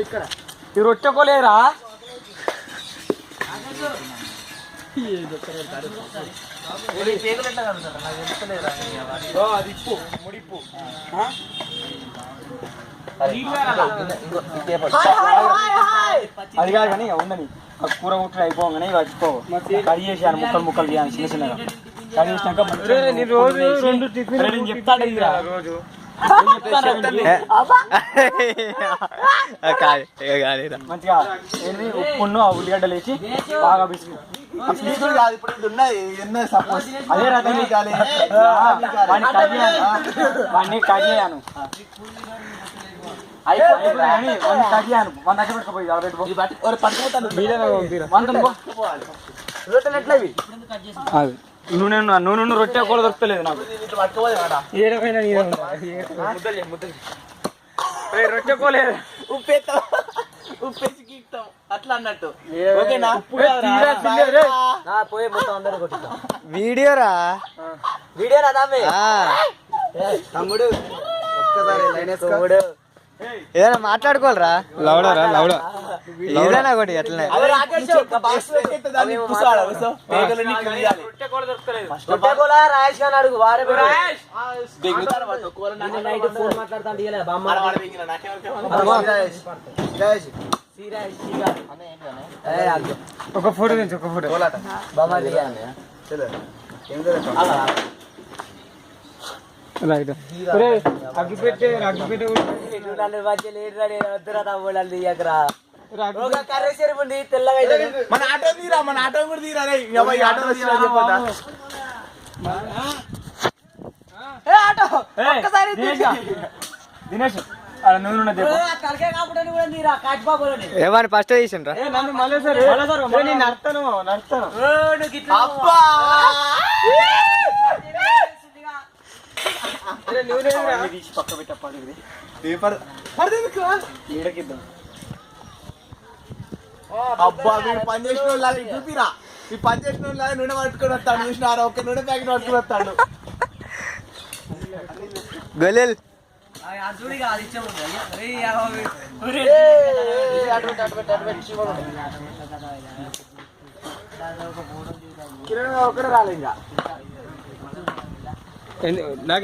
ఇక్కడ ఈ రొట్టెకోలేరా అది ఇప్పు ముడిప్పు అది కాదు కానీ ఉండని కూర ముట్టలు అయిపోగానే వచ్చుకో కడి చేసాను ముక్కలు ముక్కలు చేయాలి చిన్న చిన్నగా కడి చేసినాక రోజు 2 టిఫిన్ చెప్తాడు రోజు మంచిగా ఏంటి ఉప్పును ఆ ఉల్లిగడ్డలు వేసి బాగా అదే వాడిని కట్ చేయను నూనె రొట్టె కూడా దొరకలేదు నాకు రొట్టె కోలేదు ఉప్పేసి గీక్తాం అట్లా అన్నట్టు పోయే మొత్తం అందరూ కొట్టిద్దాం వీడియోరా తమ్ముడు ఒక్కసారి ఏదైనా మాట్లాడుకోవాలరా లౌడరా లౌడ ఏదైనా ఒకటి అట్లనే అడుగు వారే ఒక ఫోటో నుంచి ఒక ఫోటో రైట్ అగ్గిపెట్టే మన ఆటో తీరా మన ఆటో కూడా తీరా దినేష్ ఏమని ఫస్ట్ తీసిండ్రా నడతాను తీసి పక్క పెట్టాలి అబ్బా మీరు పని చేసిన వాళ్ళు చూపిరా ఈ పని చేసిన వాళ్ళు నూనె పట్టుకొని వస్తాడు చూసినారా ఒక నూనె ప్యాకెట్ పట్టుకొని వస్తాడు గొల్లెల్ ఒకటే రాలేదు ఇంకా నాకు